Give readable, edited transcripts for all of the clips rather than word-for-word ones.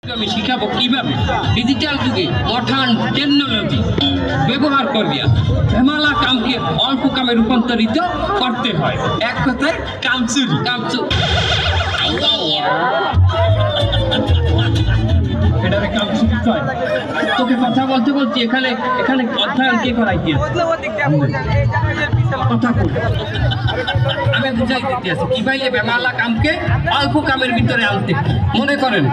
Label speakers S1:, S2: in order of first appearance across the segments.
S1: আমি শিখাবো কিভাবে ডিজিটাল যুগে মডার্ন টেকনোলজি ব্যবহার করিয়া হেমালা কামকে অল্প কামে রূপান্তরিত করতে হয়। এক কথায় কামচুরি এটারে কামচুরি কয়। তোকে কথা বলতে বলছি এখানে অধ্যয়ন কে করাইতে কথা বল। আমি বুঝাই দিতে আছি কিভাবে বেমালা কামকে অল্প কামের ভিতরে আনতে। মনে করেন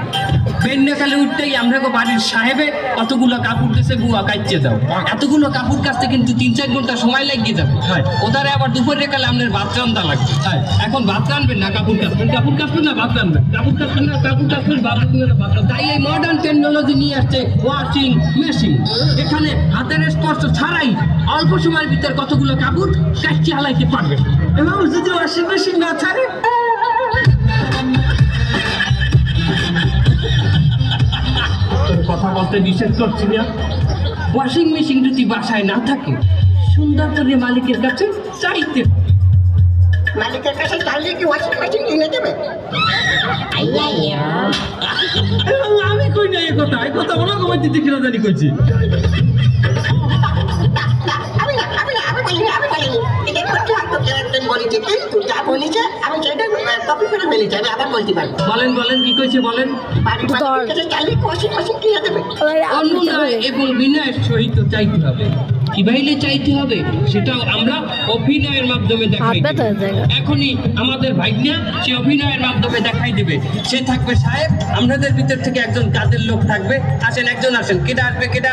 S1: বেন্যাকালে উঠতেই আমরা বাড়ির সাহেবে কতগুলো কাপড় দিয়েছে বুয়া কাইচে দাও, এতগুলো কাপড় কাচতে কিন্তু 3-4 ঘন্টা সময় লাগিয়ে যাবে। ওদারে আবার দুপুরে কালে আপনার ভাত রান্না লাগবে। এখন ভাত রানবেন না কাপড় কাচবেন না ভাত রানবেন, কাপড় কাচবেন না ভাত রানবেন। তাই এই মডার্ন টেকনোলজি নিয়ে আসছে ওয়াশিং মেশিন। এখানে হাতের স্পর্শ ছাড়াই অল্প সময়ের ভিতরে কতগুলো কাপড় কাচতে হালাইতে পারবেন। এবং যদি ওয়াশিং মেশিন না ছাড়ে কথা বলতে নিষেধ করছি না। ওয়াশিং মেশিন যদি বাসায় না থাকে সুন্দর করে মালিকের কাছে চাইতে,
S2: মালিকের কাছে চাইলে কি ওয়াশিং মেশিন কিনে দেবে?
S1: আমি কই না এই কথা বলা কমাই দিতে কিনা জানি কইছি।
S2: আমি বলিনি। এটা করতে তোকে একদিন বলেছি কিন্তু যা বলেছে আমি সেটা কপি করে ফেলেছি, আমি আবার বলতে পারবো।
S1: বলেন কি কইছে বলেন।
S2: বাড়ির মালিকের কাছে চাইলে কি ওয়াশিং মেশিন কিনে দেবে?
S1: অনুনয় এবং বিনয়ের সহিত চাইতে হবে। কিভাবে চাইতে হবে সেটাও আমরা অভিনয়ের মাধ্যমে দেখাই দেব। এখনই আমাদের ভাগ্নে সে অভিনয়ের মাধ্যমে দেখাই দেবে। সে থাকবে সাহেব, আমাদের ভিতর থেকে একজন কাজের লোক থাকবে। আসেন কেডা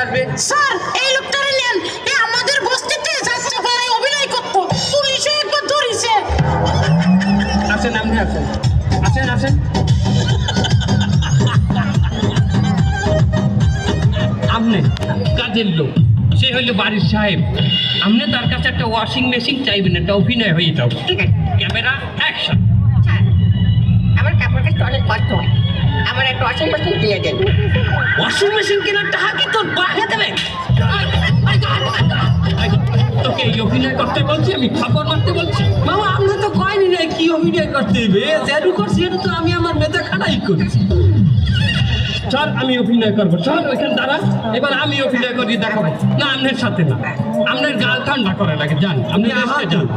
S1: আসবে।
S3: স্যার এই লোকটারে নেন, এ আমাদের বস্তিতে যাচ্ছে ভাই অভিনয় করতে, পুলিশে একবার ধরেছে।
S1: আসেন আপনি কাজের লোক, সে হইল বাড়ির সাহেব। আপনি তার কাছে একটা ওয়াশিং মেশিন চাইবেন, একটা অভিনয় হয়ে যাও।
S2: ঠিক আছে,
S1: ক্যামেরা অ্যাকশন।
S2: আমার কাপড় কাচতে অনেক কষ্ট হয়, আমার একটা ওয়াশিং মেশিন কিনে দেন।
S1: ওয়াশিং মেশিন কেনার টাকা কি তোর বাহে দেবে? তোকে এই অভিনয় করতে বলছি, আমি খাবার মারতে বলছি? মামা আপনি তো কয়নি না কি অভিনয় করতে হবে। যেটু করছি এটা তো আমি আমার মেধা খাটাই করছি। চল আমি অভিনয় করবো, চল ওইখানে দাঁড়া। এবার আমি অভিনয় করি দেখাবো। না আপনার সাথে না, আপনার গাল ঠান্ডা করে লাগে। যান আপনি আসতে যান।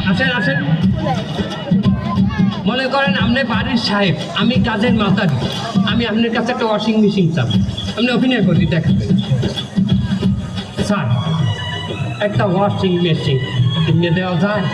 S1: আপনি আসেন। মনে করেন আপনি বাড়ির সাহেব, আমি কাজের মাতারি। আমি আপনার কাছে একটা ওয়াশিং মেশিন চাপ, আপনি অভিনয় করি দেখাবেন। স্যার একটা ওয়াশিং মেশিন কিনে দেওয়া যায়?